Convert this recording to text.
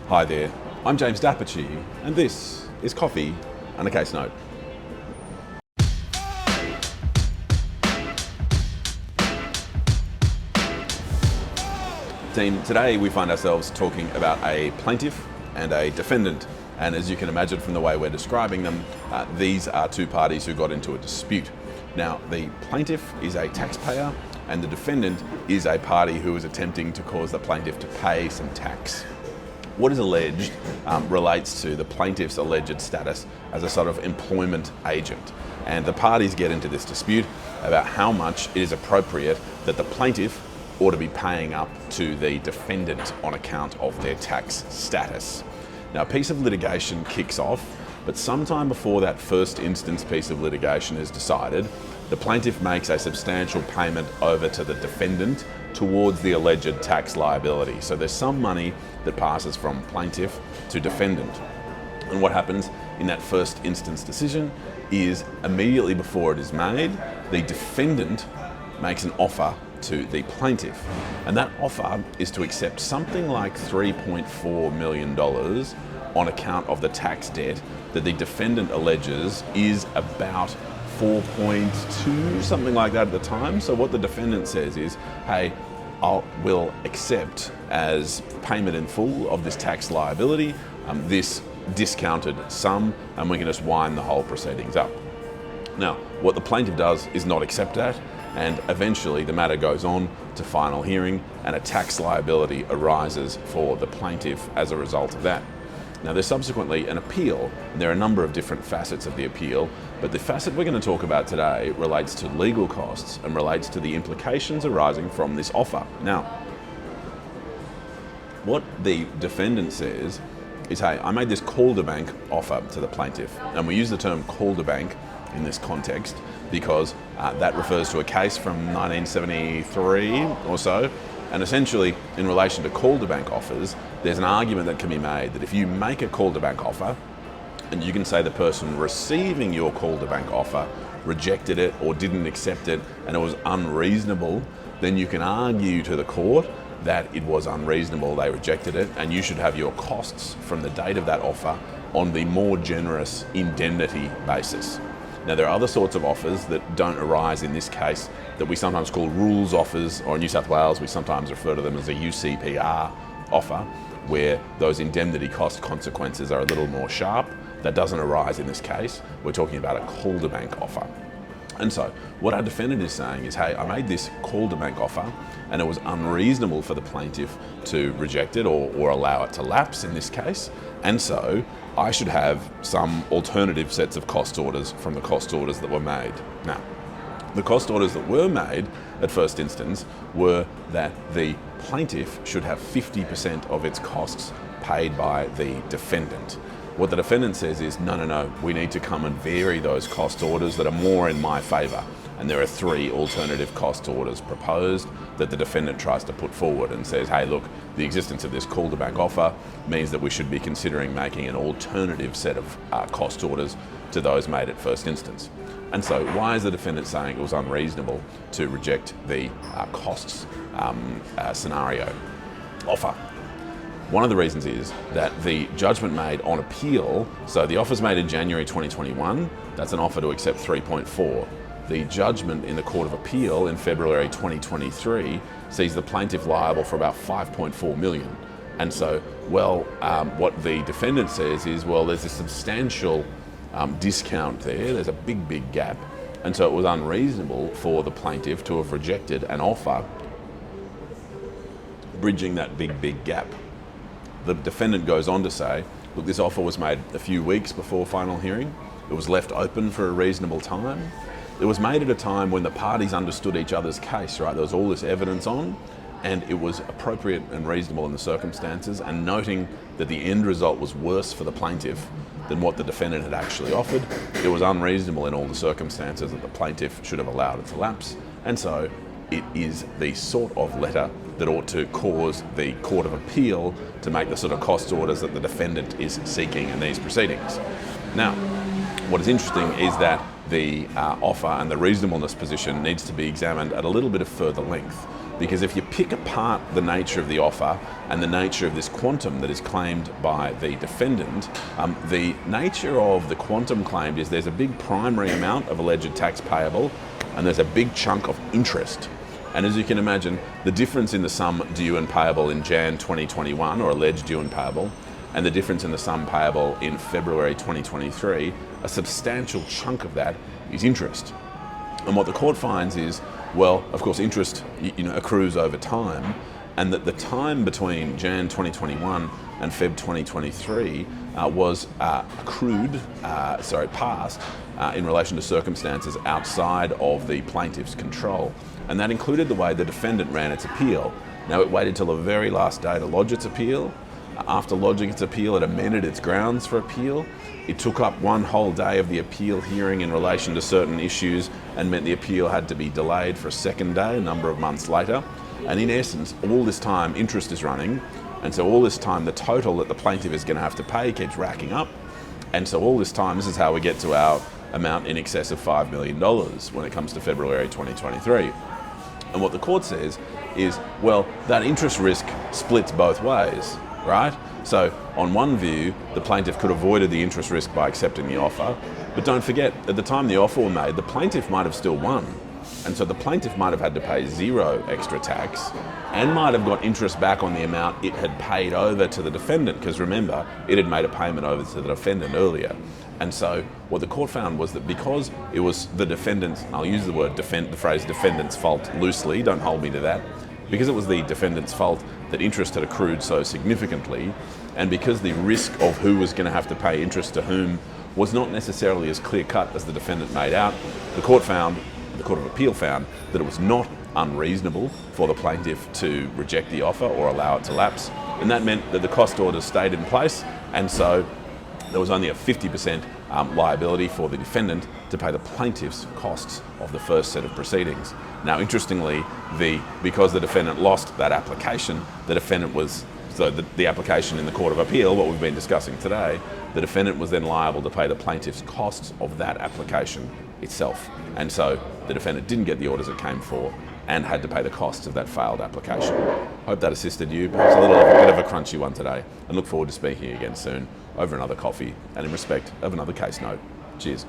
Hi there, I'm James Dapperchi, and this is Coffee and a Case Note. Team, today we find ourselves talking about a plaintiff and a defendant, and as you can imagine from the way we're describing them, these are two parties who got into a dispute. Now, the plaintiff is a taxpayer and the defendant is a party who is attempting to cause the plaintiff to pay some tax. What is alleged relates to the plaintiff's alleged status as a sort of employment agent. And the parties get into this dispute about how much it is appropriate that the plaintiff ought to be paying up to the defendant on account of their tax status. Now, a piece of litigation kicks off, but sometime before that first instance piece of litigation is decided, the plaintiff makes a substantial payment over to the defendant towards the alleged tax liability. So there's some money that passes from plaintiff to defendant. And what happens in that first instance decision is immediately before it is made, the defendant makes an offer to the plaintiff. And that offer is to accept something like $3.4 million on account of the tax debt that the defendant alleges is about 4.2, something like that at the time. So what the defendant says is, hey, we'll accept as payment in full of this tax liability, this discounted sum, and we can just wind the whole proceedings up. Now, what the plaintiff does is not accept that, and eventually the matter goes on to final hearing and a tax liability arises for the plaintiff as a result of that. Now, there's subsequently an appeal, and there are a number of different facets of the appeal, but the facet we're going to talk about today relates to legal costs and relates to the implications arising from this offer. Now, what the defendant says is, hey, I made this Calderbank offer to the plaintiff, and we use the term Calderbank in this context because that refers to a case from 1973 or so. And essentially, in relation to Calderbank offers, there's an argument that can be made that if you make a Calderbank offer, and you can say the person receiving your Calderbank offer rejected it or didn't accept it and it was unreasonable, then you can argue to the court that it was unreasonable, they rejected it, and you should have your costs from the date of that offer on the more generous indemnity basis. Now, there are other sorts of offers that don't arise in this case that we sometimes call rules offers, or in New South Wales we sometimes refer to them as a UCPR offer, where those indemnity cost consequences are a little more sharp. That doesn't arise in this case. We're talking about a Calderbank offer. And so what our defendant is saying is, hey, I made this Calderbank offer and it was unreasonable for the plaintiff to reject it or allow it to lapse in this case. And so I should have some alternative sets of cost orders from the cost orders that were made. Now, the cost orders that were made at first instance were that the plaintiff should have 50% of its costs paid by the defendant. What the defendant says is, no, we need to come and vary those cost orders that are more in my favour. And there are three alternative cost orders proposed that the defendant tries to put forward and says, hey, look, the existence of this Calderbank offer means that we should be considering making an alternative set of cost orders to those made at first instance. And so why is the defendant saying it was unreasonable to reject the costs scenario offer? One of the reasons is that the judgment made on appeal, so the offer's made in January 2021, that's an offer to accept 3.4. The judgment in the Court of Appeal in February 2023 sees the plaintiff liable for about 5.4 million. And so, what the defendant says is, there's a substantial discount there, there's a big gap, and so it was unreasonable for the plaintiff to have rejected an offer bridging that big gap. The defendant goes on to say, look, this offer was made a few weeks before final hearing, it was left open for a reasonable time. It was made at a time when the parties understood each other's case, right? There was all this evidence on, and it was appropriate and reasonable in the circumstances, and noting that the end result was worse for the plaintiff than what the defendant had actually offered, it was unreasonable in all the circumstances that the plaintiff should have allowed it to lapse. And so it is the sort of letter that ought to cause the Court of Appeal to make the sort of cost orders that the defendant is seeking in these proceedings. Now, what is interesting is that the offer and the reasonableness position needs to be examined at a little bit of further length. Because if you pick apart the nature of the offer and the nature of this quantum that is claimed by the defendant, the nature of the quantum claimed is there's a big primary amount of alleged tax payable and there's a big chunk of interest. And as you can imagine, the difference in the sum due and payable in Jan 2021, or alleged due and payable, and the difference in the sum payable in February 2023, a substantial chunk of that is interest. And what the court finds is, well, of course, interest accrues over time, and that the time between Jan 2021 and Feb 2023 was passed in relation to circumstances outside of the plaintiff's control. And that included the way the defendant ran its appeal. Now, it waited till the very last day to lodge its appeal. After lodging its appeal, it amended its grounds for appeal. It took up one whole day of the appeal hearing in relation to certain issues and meant the appeal had to be delayed for a second day, a number of months later. And in essence, all this time interest is running, and so all this time the total that the plaintiff is going to have to pay keeps racking up. And so all this time, this is how we get to our amount in excess of $5 million when it comes to February 2023. And what the court says is, well, that interest risk splits both ways, right? So on one view, the plaintiff could have avoided the interest risk by accepting the offer, but don't forget, at the time the offer was made, the plaintiff might have still won. And so the plaintiff might have had to pay zero extra tax and might have got interest back on the amount it had paid over to the defendant, because remember, it had made a payment over to the defendant earlier. And so what the court found was that because it was the defendant's, I'll use the phrase defendant's fault loosely, don't hold me to that, because it was the defendant's fault that interest had accrued so significantly, and because the risk of who was going to have to pay interest to whom was not necessarily as clear-cut as the defendant made out, the Court of Appeal found that it was not unreasonable for the plaintiff to reject the offer or allow it to lapse, and that meant that the cost orders stayed in place, and so there was only a 50% liability for the defendant to pay the plaintiff's costs of the first set of proceedings. Now, interestingly, because the defendant lost that application, the application in the Court of Appeal, what we've been discussing today, the defendant was then liable to pay the plaintiff's costs of that application itself. And so the defendant didn't get the orders it came for and had to pay the costs of that failed application. Hope that assisted you. Perhaps a bit of a crunchy one today, and look forward to speaking again soon over another coffee and in respect of another case note. Cheers.